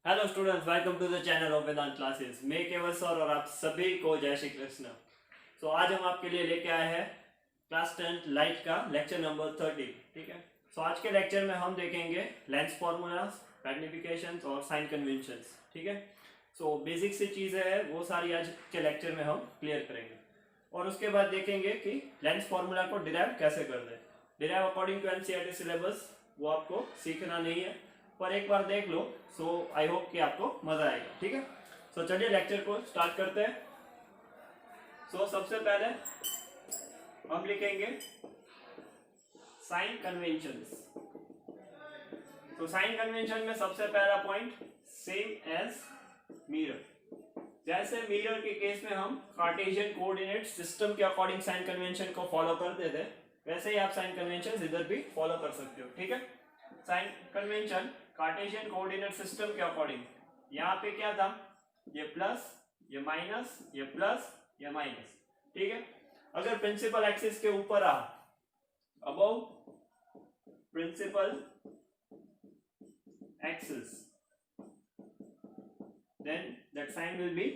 Hello students, welcome to the channel of Vedant classes. मैं Keval sir और आप सभी को जय श्री कृष्ण। तो आज हम आपके लिए लेके आए हैं क्लास 10 लाइट का लेक्चर नंबर 30। ठीक है। सो आज के लेक्चर में हम देखेंगे लेंस फॉर्मूलाज, मैग्निफिकेशन और साइन कन्वेंशंस। ठीक है। सो बेसिक सी चीज़ें हैं वो सारी आज के लेक्चर में हम क्लियर करेंगे और उसके बाद देखेंगे कि लेंस फॉर्मूला को डिराइव कैसे कर दें। Derive according to NCERT syllabus वो आपको सीखना नहीं है, पर एक बार देख लो। सो आई होप कि आपको मजा आएगा। ठीक है। सो चलिए लेक्चर को स्टार्ट करते हैं। सो सबसे पहले हम लिखेंगे साइन कन्वेंशंस। तो साइन कन्वेंशन में सबसे पहला पॉइंट सेम एज मिरर। जैसे मिरर के केस में हम कार्टेशियन कोऑर्डिनेट सिस्टम के अकॉर्डिंग साइन कन्वेंशन को फॉलो करते थे, वैसे ही आप साइन कन्वेंशन इधर भी फॉलो कर सकते हो। ठीक है। Sign convention Cartesian coordinate system के अकॉर्डिंग यहाँ पे क्या था, ये प्लस, ये माइनस, ये प्लस, ये माइनस। ठीक है। अगर प्रिंसिपल एक्सिस के ऊपर आ, above principal axis, then that sign will be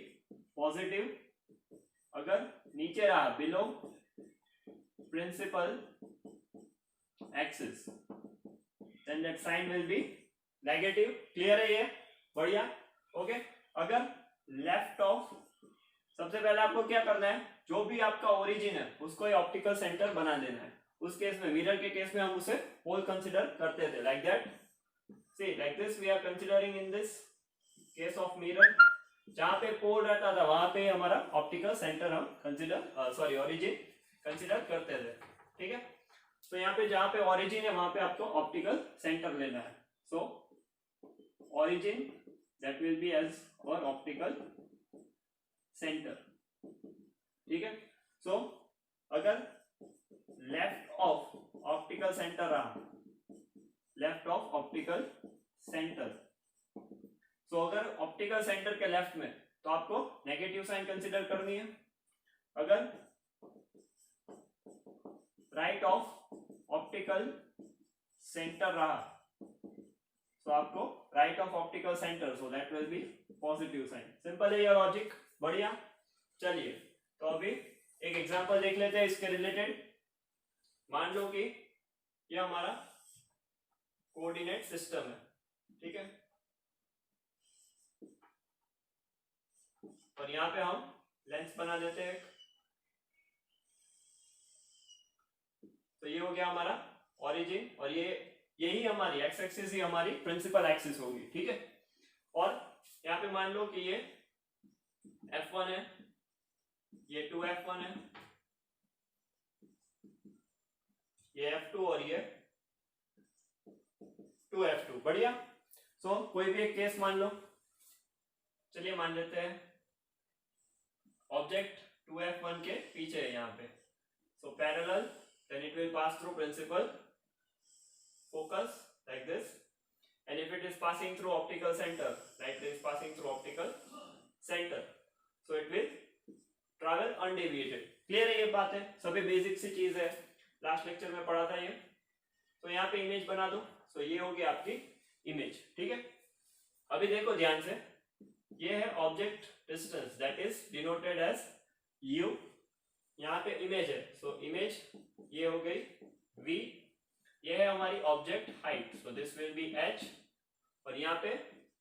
positive. अगर नीचे रहा below principal axis, then that sign will be negative. Clear है ये? बढ़िया। ओके। अगर लेफ्ट ऑफ, सबसे पहले आपको क्या करना है, जो भी आपका ओरिजिन है उसको ये ऑप्टिकल सेंटर बना देना है। उस केस में, मिरर के केस में हम उसे पोल कंसीडर करते थे, like that. See like this we are considering in this case of mirror. जहां पे पोल रहता था वहां पे हमारा ऑप्टिकल सेंटर हम कंसीडर ओरिजिन कंसीडर करते थे। ठीक है। तो यहाँ पे जहां पे ओरिजिन है वहां पे आपको ऑप्टिकल सेंटर लेना है। सो origin that will be as our optical center। ठीक है। सो अगर लेफ्ट ऑफ ऑप्टिकल सेंटर रहा, लेफ्ट ऑफ ऑप्टिकल सेंटर, सो अगर ऑप्टिकल सेंटर के लेफ्ट में तो आपको नेगेटिव साइन कंसीडर करनी है। अगर राइट ऑफ ऑप्टिकल सेंटर रहा तो आपको right of optical centre, so that will be positive sign. Simple है ये लॉजिक। बढ़िया। चलिए तो अभी एक एग्जांपल देख लेते हैं इसके रिलेटेड। मान लो कि ये हमारा कोऑर्डिनेट सिस्टम है। ठीक है। और यहां पे हम लेंस बना देते हैं। तो ये हो गया हमारा ओरिजिन और यही हमारी एक्स एक्सिस ही हमारी प्रिंसिपल एक्सिस होगी। ठीक है। और यहाँ पे मान लो कि ये F1 है, ये 2F1 है, ये F2 और ये 2F2। बढ़िया। सो कोई भी एक केस मान लो। चलिए मान लेते हैं ऑब्जेक्ट 2F1 के पीछे है यहाँ पे। So parallel, then it will pass through principal focus like this, and if it is passing through optical center, like this passing through optical center, so it will travel undeviated। Clear है ये बात है? सभी basic सी चीज है, last lecture में पढ़ा था ये। तो यहाँ पे इमेज बना दो। सो ये होगी आपकी इमेज। ठीक है। अभी देखो ध्यान से, ये है object distance, that is denoted as u। यहाँ पे इमेज है, सो इमेज ये हो गई v। ये है हमारी object height, so this will be h। और यहाँ पे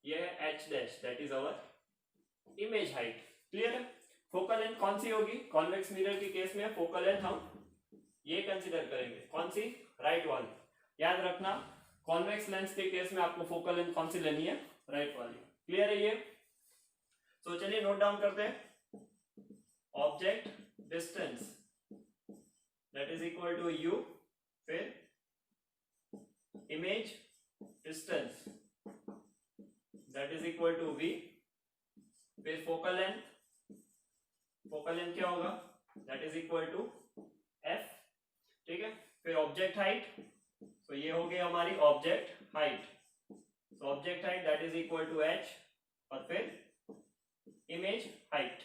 ये है h dash, that is our image height. Clear है? फोकल लेंथ कौन सी होगी? कॉन्वेक्स मिरर के केस में फोकल लेंथ हम ये कंसीडर करेंगे। कौन सी? राइट वाली। याद रखना, कॉन्वेक्स लेंस के केस में आपको फोकल लेंथ कौन सी लेनी है? राइट वाली। क्लियर है ये? तो चलिए नोट डाउन करते हैं। Object distance that is equal to u, फिर image distance that is equal to v, फिर फोकल लेंथ, फोकल लेंथ क्या होगा? That is equal to f। ठीक है। फिर ऑब्जेक्ट हाइट, तो ये हो गई हमारी ऑब्जेक्ट हाइट, तो object height that is equal to h। और फिर इमेज हाइट,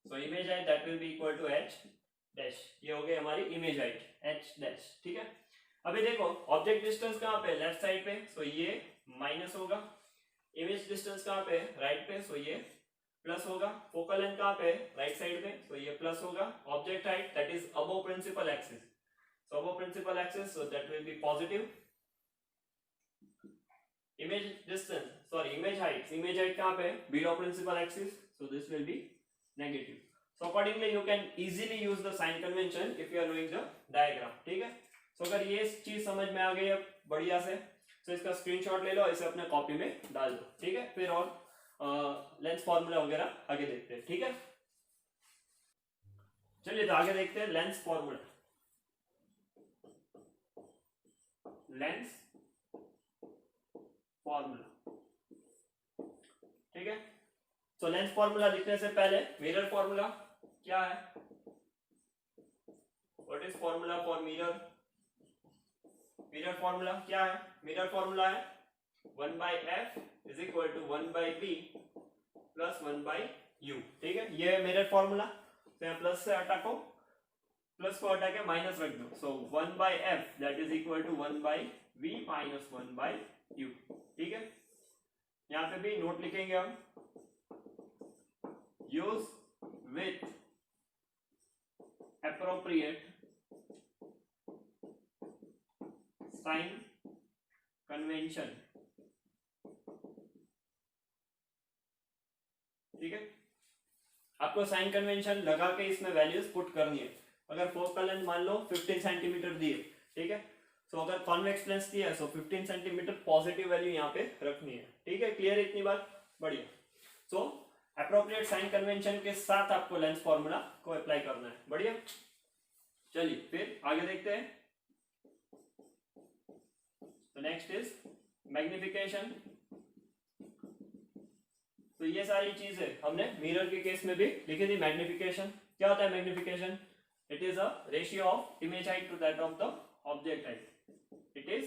तो image height that will be equal to h dash. ये हो गई हमारी इमेज हाइट h डैश। ठीक है। अभी देखो ऑब्जेक्ट डिस्टेंस कहाँ पे? लेफ्ट साइड पे, सो ये माइनस होगा, इमेज डिस्टेंस कहाँ पे है, राइट पे, सो ये प्लस होगा। फोकल लेंथ कहाँ पे है, राइट साइड पे, सो ये प्लस होगा। Object height that is above principal axis, so above principal axis, so that will be positive. Image distance, sorry image height कहाँ पे है, below principal axis, so this will be negative. So accordingly you can easily use the sign convention if you are doing the diagram, ठीक है। So अगर ये चीज समझ में आ गई है बढ़िया से, तो इसका स्क्रीनशॉट ले लो, इसे अपने कॉपी में डाल दो, ठीक है। फिर और लेंस फॉर्मूला वगैरह आगे देखते हैं, ठीक है। चलिए तो आगे देखते हैं लेंस फॉर्मूला। लेंस फॉर्मूला, ठीक है। तो लेंस फॉर्मूला लिखने से पहले मिरर फॉर्मूला क्या है, what is formula for mirror. Mirror formula क्या है, मिरर फॉर्मूला है 1/f is equal to 1/b plus 1/u, ठीक है। ये है मिरर फॉर्मूला। तो यहाँ प्लस से हटाओ, प्लस को हटा के माइनस रख दो, so 1/f that is equal to 1/v minus 1/u, ठीक है। यहाँ पे भी नोट लिखेंगे हम, use with appropriate sign convention, ठीक है। आपको साइन कन्वेंशन लगा के इसमें वैल्यूज पुट करनी है। अगर फोकल लेंथ मान लो 15 सेंटीमीटर दिए, ठीक है, तो अगर कॉन्वेक्स लेंस दिया है तो 15 सेंटीमीटर पॉजिटिव वैल्यू यहाँ पे रखनी है, ठीक है। क्लियर इतनी बात, बढ़िया। सो अप्रोप्रिएट साइन कन्वेंशन के साथ आपको लेंस फॉर्मूला को अप्लाई करना है, बढ़िया। चलिए फिर आगे देखते हैं। तो नेक्स्ट इज मैग्निफिकेशन। तो ये सारी चीजें हमने मिरर के केस में भी लिखी थी। मैग्निफिकेशन क्या होता है, magnification it is a ratio of image height to that of the object height. It is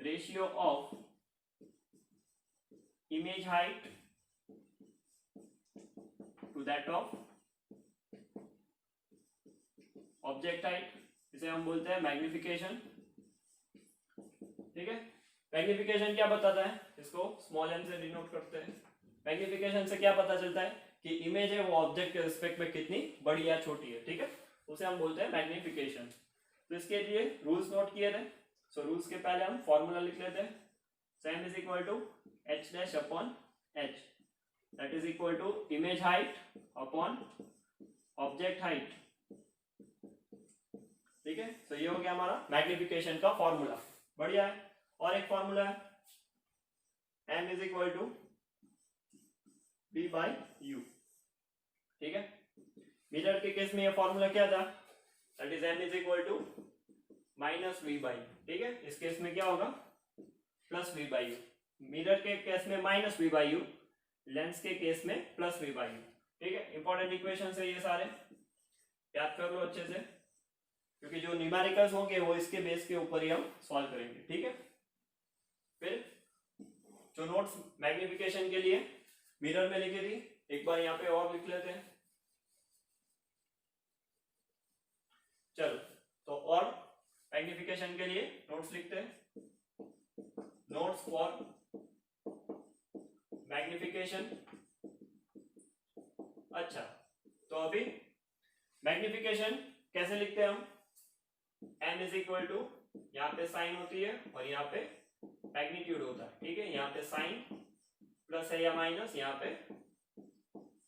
ratio of image height to that of object height, इसे हम बोलते हैं मैग्निफिकेशन, ठीक है। मैग्निफिकेशन क्या बताता है, इसको स्मॉल एम से डिनोट करते हैं। मैग्निफिकेशन से क्या पता चलता है कि इमेज है वो ऑब्जेक्ट के रिस्पेक्ट में कितनी बड़ी या छोटी है, ठीक है, उसे हम बोलते हैं मैग्निफिकेशन। तो इसके लिए रूल्स नोट किए थे। सो रूल्स के पहले हम फॉर्मूला लिख लेते हैं। M is equal to h dash upon h, that is equal to image height upon object height, ठीक है। तो ये हो गया हमारा मैग्निफिकेशन का फॉर्मूला, बढ़िया है। और एक फॉर्मूला है m is equal to b by u, ठीक है। मिरर के केस में ये फॉर्मूला क्या था, that is m is equal to minus v by, ठीक है। इस केस में क्या होगा, plus v by u। Mirror के केस में minus v by u, lens के केस में प्लस v बाई u, ठीक है। इंपॉर्टेंट इक्वेशन है ये सारे, याद कर लो अच्छे से, क्योंकि जो न्यूमेरिकल्स होंगे वो इसके बेस के ऊपर ही हम सॉल्व करेंगे, ठीक है। फिर जो नोट्स मैग्निफिकेशन के लिए मिरर में लिखी थी, एक बार यहाँ पे और लिख लेते हैं। चलो तो और मैग्निफिकेशन के लिए नोट्स लिखते हैं। Notes for magnification. अच्छा, तो अभी मैग्निफिकेशन कैसे लिखते हैं हम, m इज इक्वल टू, यहाँ पे साइन होती है और यहाँ पे मैग्नीट्यूड होता है, ठीक है। यहाँ पे साइन प्लस है या माइनस, यहाँ पे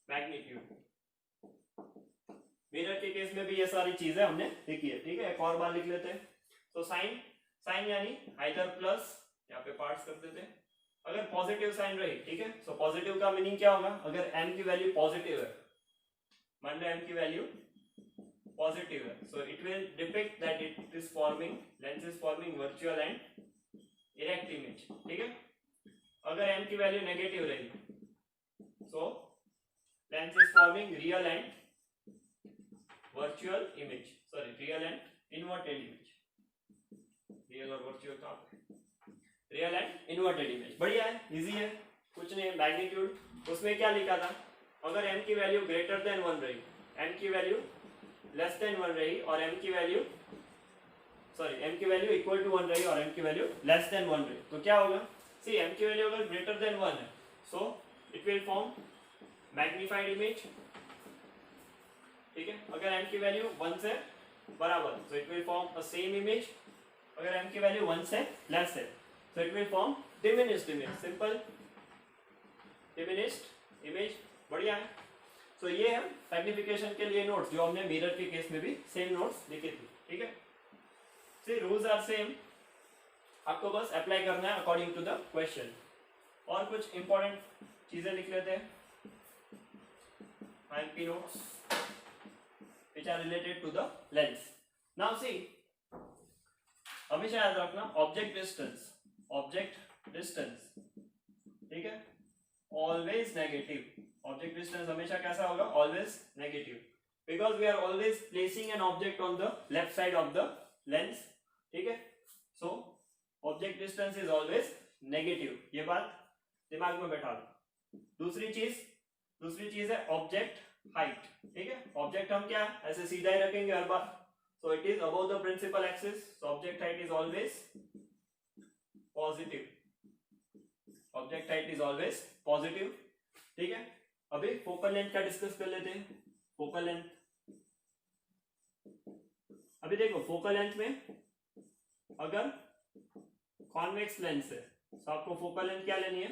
मैग्नीट्यूड। मिरर के केस में भी ये सारी चीजें हमने लिखी है, ठीक है। एक और बार लिख लेते हैं। तो साइन, साइन यानी आइदर प्लस, यहाँ पे पार्ट्स कर देते हैं, अगर पॉजिटिव साइन रही, ठीक है। सो पॉजिटिव का मीनिंग क्या होगा, अगर m की वैल्यू पॉजिटिव है, मान लो m की वैल्यू पॉजिटिव है, so it will depict that it is forming, lens is forming virtual and erect image, ठीक है। अगर m की वैल्यू नेगेटिव रही, so lens is forming real and virtual image, sorry real and inverted image. Real और virtual का real and inverted image, बढ़िया है, easy है, कुछ नहीं। मैग्नीट्यूड उसमें क्या लिखा था, अगर m की वैल्यू ग्रेटर देन 1 रही, m की वैल्यू लेस देन 1 रही और m की वैल्यू, सॉरी m की वैल्यू इक्वल टू 1 रही और m की वैल्यू लेस देन 1 रही, तो क्या होगा, सी m की वैल्यू अगर ग्रेटर देन 1 है so it will form magnified image, ठीक है। अगर m की वैल्यू 1 से बराबर सो it will form a same image, अगर m की वैल्यू 1 से लेस है so it will form diminished image, simple diminished image, बढ़िया है। सो ये है मैग्निफिकेशन के लिए नोट्स जो हमने मिरर के केस में भी सेम नोट्स लिखे थे, ठीक है। सी रूल्स आर सेम, आपको बस अप्लाई करना है अकॉर्डिंग टू द क्वेश्चन। और कुछ इंपॉर्टेंट चीजें लिख लेते हैं, IMP notes which are related to the lens. Now see, हमेशा याद रखना ऑब्जेक्ट डिस्टेंस, ठीक है, ऑलवेज नेगेटिव। ऑब्जेक्ट डिस्टेंस हमेशा कैसा होगा, always negative, because we are always placing an object on the left side of the lens, ठीक है। So object distance is always negative, ये बात दिमाग में बैठा लो। दूसरी चीज है ऑब्जेक्ट हाइट, ठीक है। ऑब्जेक्ट हम क्या ऐसे सीधा ही रखेंगे हर बार, so it is above the principal axis, so object height is always positive, object height is always positive, ठीक है। अभी फोकल लेंथ का डिस्कस कर लेते हैं। फोकल लेंथ, अभी देखो फोकल लेंथ में अगर कॉन्वेक्स लेंस है तो आपको फोकल लेंथ क्या लेनी है,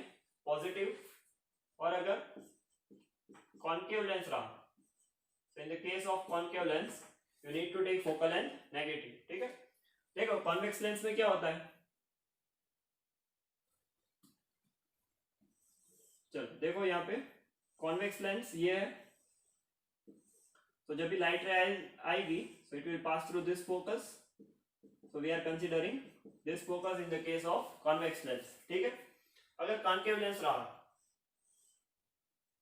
पॉजिटिव, और अगर कॉन्केव लेंस रहा तो in the case of concave lens you need to take focal length negative, ठीक है। देखो कॉन्वेक्स लेंस में क्या होता है, चलो देखो यहाँ पे कॉन्वेक्स लेंस ये है, तो जब भी लाइट रे आएगी so it will pass through this focus, so we are considering this focus in the case of convex lens, ठीक है। अगर कॉन्केव लेंस रहा,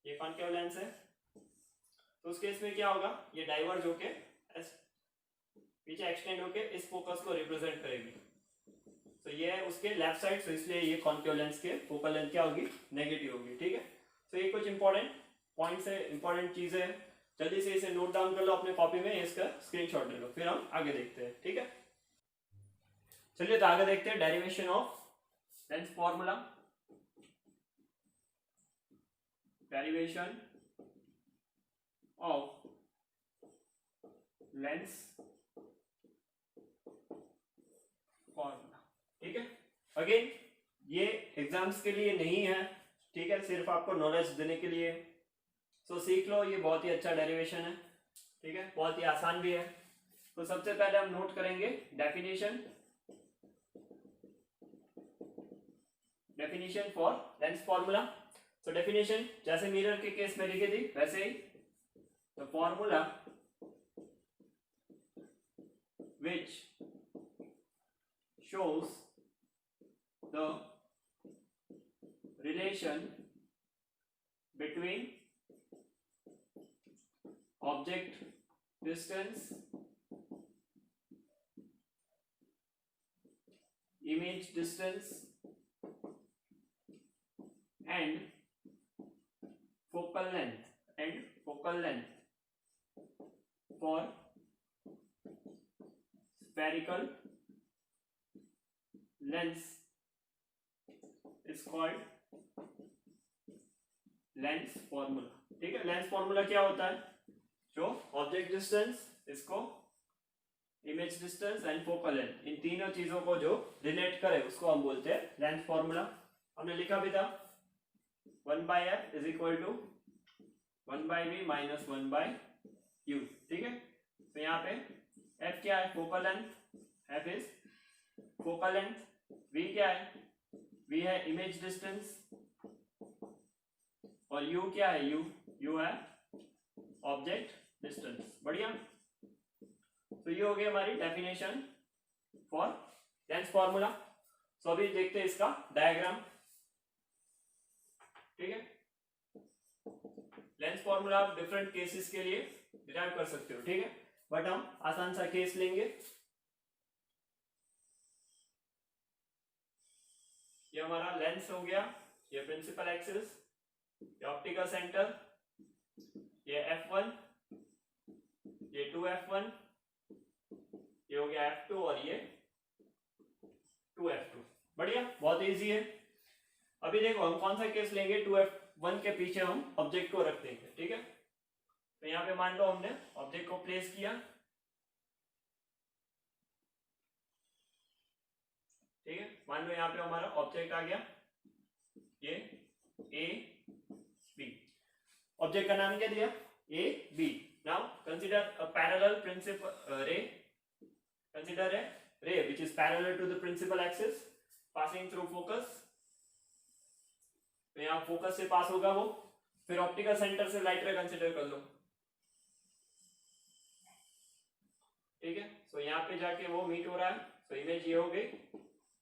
ये कॉन्केव लेंस है, तो उस केस में क्या होगा, ये डाइवर्ज होके पीछे एक्सटेंड होके इस फोकस को रिप्रेजेंट करेगी, तो ये है उसके लेफ्ट साइड, तो इसलिए ये कॉन्केव लेंस के फोकल लेंथ क्या होगी, नेगेटिव होगी, ठीक है। तो ये कुछ इंपॉर्टेंट पॉइंट्स है, इंपॉर्टेंट चीजें हैं, जल्दी से इसे नोट डाउन कर लो अपने कॉपी में, इसका स्क्रीनशॉट ले लो, फिर हम आगे देखते हैं, ठीक है। चलिए तो आगे देखते हैं derivation of lens formula. Derivation of lens formula, ठीक है। अगेन ये एग्जाम्स के लिए नहीं है, ठीक है, सिर्फ आपको नॉलेज देने के लिए, सो सीख लो, ये बहुत ही अच्छा डेरिवेशन है, ठीक है, बहुत ही आसान भी है। तो सबसे पहले हम नोट करेंगे definition for lens formula. So definition जैसे मिरर के केस में लिखी थी वैसे ही, the formula which shows the relation between object distance, image distance and focal length for spherical lens is called lens formula, ठीक है। लेंस फॉर्मूला क्या होता है, जो ऑब्जेक्ट डिस्टेंस, इसको image distance and focal length, इन तीनों चीजों को जो रिलेट करे उसको हम बोलते हैं लेंस फॉर्मूला। हमने लिखा भी था 1/f is equal to 1/v minus 1/u, ठीक है। तो यहाँ पे f क्या है, focal length, f is focal length, v क्या है, v है इमेज डिस्टेंस, और u क्या है, u है ऑब्जेक्ट डिस्टेंस, बढ़िया। तो ये हो गई हमारी डेफिनेशन फॉर लेंस फॉर्मूला। सो अभी देखते हैं इसका डायग्राम, ठीक है। लेंस फॉर्मूला आप डिफरेंट केसेस के लिए डिराइव कर सकते हो, ठीक है, बट हम आसान सा केस लेंगे। ये हमारा लेंस हो गया, ये प्रिंसिपल एक्सिस, ये ऑप्टिकल सेंटर, ये f1, ये 2f1, ये हो गया f2 और ये 2f2, बढ़िया, बहुत इजी है। अभी देखो हम कौन सा केस लेंगे, 2f1 के पीछे हम ऑब्जेक्ट को रख देंगे, ठीक है। तो यहाँ पे मान लो हमने ऑब्जेक्ट को प्लेस किया, ठीक है। मान लो यहाँ पे हमारा ऑब्जेक्ट आ गया, ये ए बी, ऑब्जेक्ट का नाम क्या दिया, A B. Now consider a parallel principal ray, consider a ray which is parallel to the principal axis passing through focus। तो यहाँ फोकस से पास होगा वो, फिर ऑप्टिकल सेंटर से लाइट रे कंसीडर कर लो, ठीक है। सो यहाँ पे जाके वो मीट हो रहा है, तो इमेज ये हो गई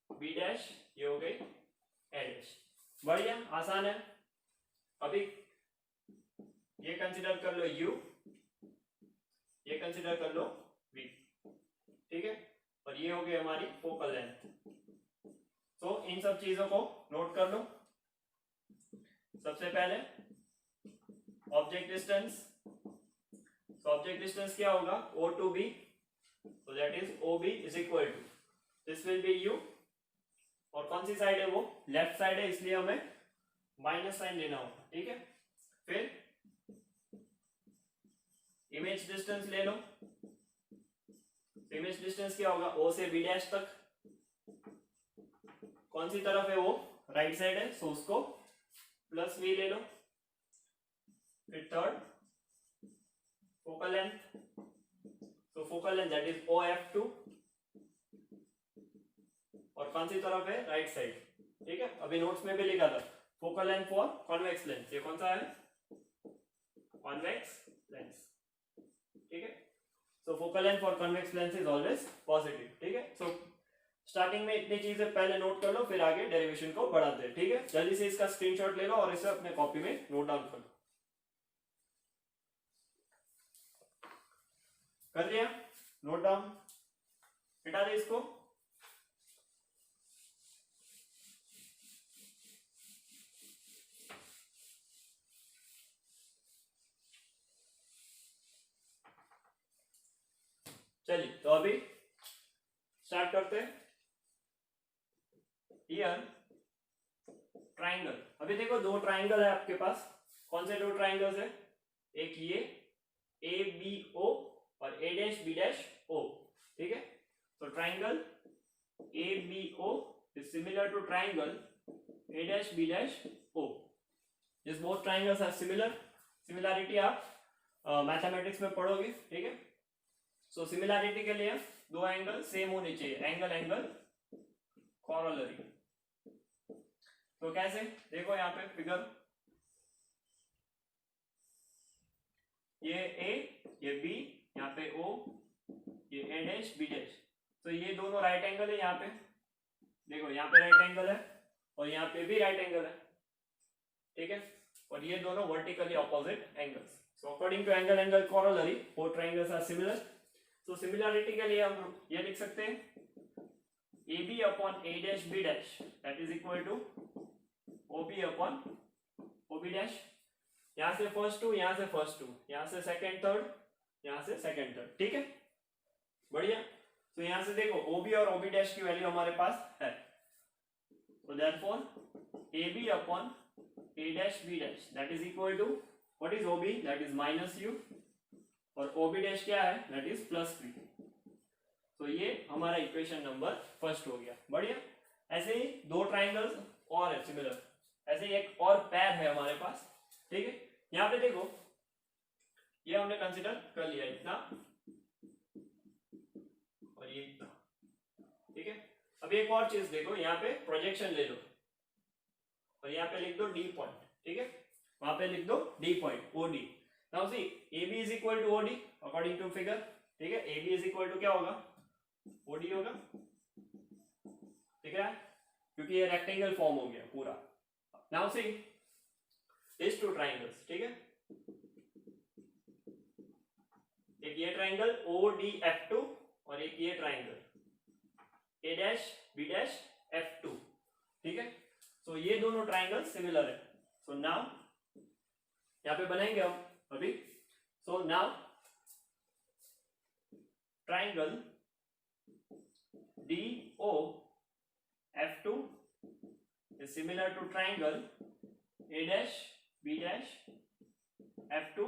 बी डैश, ये हो गई ए डैश। बढ़िया, आसान है। अभी ये कंसीडर कर लो u, ये कंसीडर कर लो v, ठीक है। और ये हो गई हमारी फोकल लेंथ। तो इन सब चीजों को नोट कर लो। सबसे पहले ऑब्जेक्ट डिस्टेंस, तो ऑब्जेक्ट डिस्टेंस क्या होगा, O to B, so that is OB is equal to, this will be U, और कौन सी साइड है वो, लेफ्ट साइड है, इसलिए हमें माइनस साइन लेना होगा, ठीक है। फिर इमेज डिस्टेंस ले लो, इमेज डिस्टेंस क्या होगा, O से B डैश तक, कौन सी तरफ है वो, राइट साइड है, सो उसको प्लस V ले लो। फिर थर्ड फोकल लेंथ, तो focal length that is OF2, और कौन सी तरफ है, राइट साइड, ठीक है। अभी नोट्स में भी लिखा था focal length for convex lens, ये कौन सा है, कॉन्वेक्स लेंस, ठीक है। So focal length for convex lens is always positive, ठीक है। सो स्टार्टिंग में इतनी चीजें पहले नोट कर लो, फिर आगे डेरिवेशन को बढ़ाते हैं, ठीक है। जल्दी से इसका स्क्रीनशॉट ले लो और इसे अपने कॉपी में नोट डाउन कर लो। कर लिया नोट डाउन, हटा दे इसको। चलिए तो अभी स्टार्ट करते हैं। हियर ट्राइंगल, अभी देखो दो ट्राइंगल है आपके पास, कौन से दो ट्राइंगल्स है, एक ये ABO और A dash B dash O, ठीक है। तो triangle ABO is similar to triangle A dash B dash O. These both triangles are similar. Similarity आप मैथमेटिक्स में पढ़ोगे, ठीक है। सो सिमिलैरिटी के लिए दो एंगल सेम होने चाहिए, एंगल एंगल कॉरोलरी। तो कैसे, देखो यहाँ पे फिगर, ये A, ये B, यहाँ पे O, ये A डैश B डैश। तो ये दोनों राइट एंगल है, यहाँ पे देखो, यहाँ पे राइट एंगल है और यहाँ पे भी राइट एंगल है, ठीक है। और ये दोनों vertically opposite angles. So according to angle angle corollary both triangles are similar. So similarity के लिए हम ये लिख सकते हैं AB upon A dash B dash that is equal to OB upon OB dash. यहाँ से फर्स्ट टू, यहाँ से फर्स्ट टू, यहाँ से सेकंड थर्ड, यहाँ से सेकंड थर्ड, ठीक है। बढ़िया। तो यहाँ से देखो OB और OB डैश की वैल्यू हमारे पास है, so therefore AB upon A dash B dash that is equal to what is OB, that is minus U, और OB dash क्या है, that is plus V। तो ये हमारा इक्वेशन नंबर फर्स्ट हो गया। बढ़िया। ऐसे ही दो ट्राइंगल्स और है सिमिलर, ऐसे ही एक और पैर है हमारे पास, ठीक है। यहाँ पे देखो ये हमने कंसिडर कर लिया इतना और ये इतना, ठीक है। अब एक और चीज देखो, यहाँ पे प्रोजेक्शन ले लो और यहाँ पे लिख दो D पॉइंट, ठीक है। वहां पे लिख दो D point OD। Now see AB is equal to OD according to figure, ठीक है। AB इज इक्वल टू क्या होगा, OD होगा, ठीक है, क्योंकि ये रेक्टेंगल फॉर्म हो गया पूरा। Now see this two triangles, ठीक है। एक ये ट्राइंगल ODF2 और एक ये triangle A dash B dash F2, ठीक है। तो ये दोनों ट्राइंगल सिमिलर है। सो नाउ यहाँ पे बनाएंगे हम अभी। So now triangle DO F2 is similar to triangle A dash B dash F2,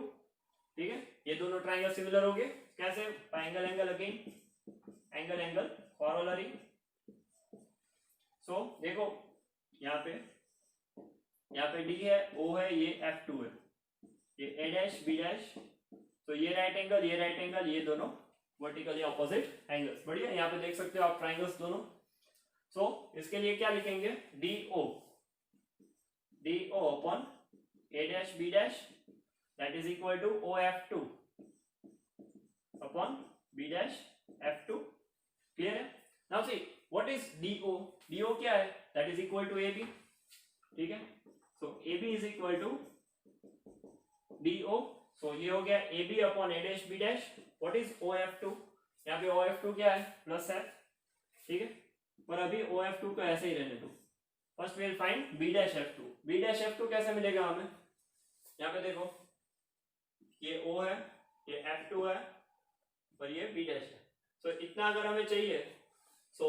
ठीक है। ये दोनों ट्राइंगल सिमिलर हो गए कैसे? Angle angle again, angle angle corollary. So देखो यहाँ पे D है, O है, ये F2 है, ये A dash B dash, तो ये राइट एंगल, ये दोनों वर्टिकली ऑपोजिट एंगल्स। बढ़िया, यहाँ पे देख सकते हो आप ट्राइंगल्स दोनों। सो इसके लिए क्या लिखेंगे? DO upon A dash B dash that is equal to OF2 upon B dash F2। Clear है? Now see what is DO? DO क्या है? that is equal to AB, ठीक है। सो AB is equal to DO, सो ये हो गया AB upon A dash B dash। What is OF2? यहाँ पे OF2 क्या है? प्लस F, ठीक है। पर अभी OF2 को ऐसे ही रहने दो। First we will find B dash F2। B dash F2 कैसे मिलेगा हमें? यहाँ पे देखो ये O है, ये F2 है और ये B dash है। सो इतना अगर हमें चाहिए, सो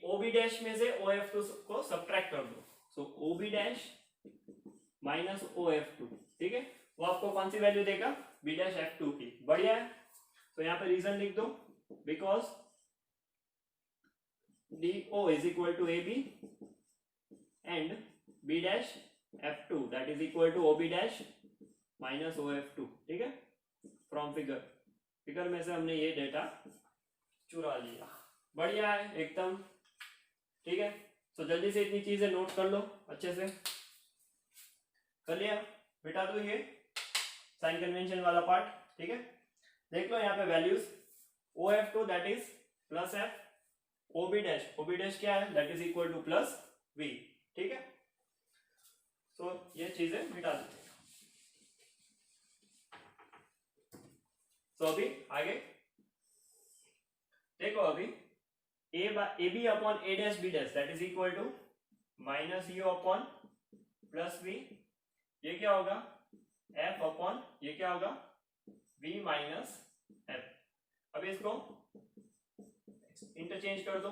OB dash में से OF2 को सब्ट्रैक्ट कर दो। सो OB dash माइनस OF2, ठीक है। वो आपको कौन सी वैल्यू देगा? B dash F2 की। बढ़िया है। तो यहाँ पे रीजन लिख दो, because DO is equal to AB and B dash F2 that is equal to OB dash minus OF2, ठीक है। फ्रॉम फिगर में से हमने ये डेटा चुरा लिया। बढ़िया है एकदम, ठीक है। तो जल्दी से इतनी चीजें नोट कर लो, अच्छे से कर लिया। बेटा तो ये साइन कन्वेंशन वाला पार्ट, ठीक है। देख लो यहाँ पे values, OF2 that is plus F, OB dash क्या है? That is equal two plus V, ठीक है। तो ये चीजें मिटा देते हैं। तो अभी आगे देखो, अभी AB upon A dash B dash that is equal to minus U upon plus V, ये क्या होगा? F अपॉन ये क्या होगा? V minus F। अब इसको इंटरचेंज कर दो।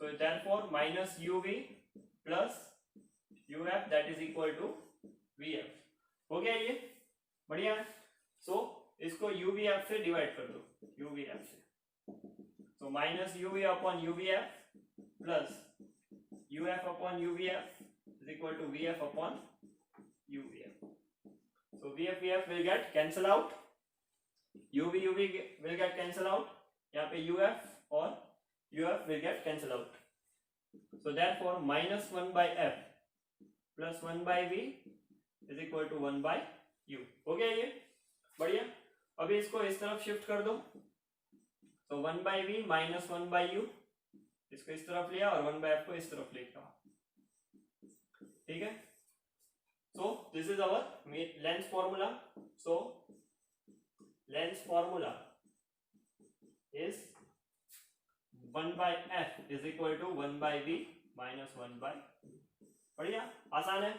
So therefore minus UV plus UF that is equal to VF। हो गया ये? बढ़िया है। सो इसको UVF से डिवाइड कर दो, UVF से। तो minus UV upon UVF plus UF upon UVF is equal to VF upon UVF। So VF will get cancel out, UV will get cancel out, यहाँ पे UF और UF will get cancel out। So therefore minus 1 by F plus 1 by V is equal to 1 by U। हो गया ये? बढ़िया। अभी इसको इस तरफ शिफ्ट कर दो। So 1 by V minus 1 by U, इसको इस तरफ लिया और 1 by F को इस तरफ लेकर, ठीक है। So this is our length formula. So length formula is 1 by F is equal to 1 by V minus 1 by U। बढ़िया, आसान है,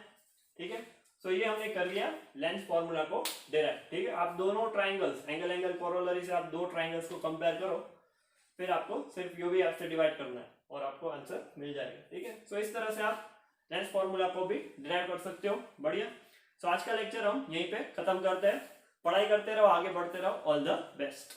ठीक है। So ये हमने कर लिया लेंथ फॉर्मूला को डेराइव, ठीक है। आप दोनों ट्राइंगल्स, एंगल एंगल कोरोलरी से आप दो ट्राइंगल्स को कंपेयर करो, फिर आपको सिर्फ UVF से डिवाइड करना है और आपको आंसर मिल जाएगा, ठीक है। सो इस तरह से आप लेंथ फॉर्मूला को भी डिराइव कर सकते हो। बढ़िया। सो आज का लेक्चर हम यहीं पे खत्म करते हैं। पढ़ाई करते रहो, आगे बढ़ते रहो। All the best.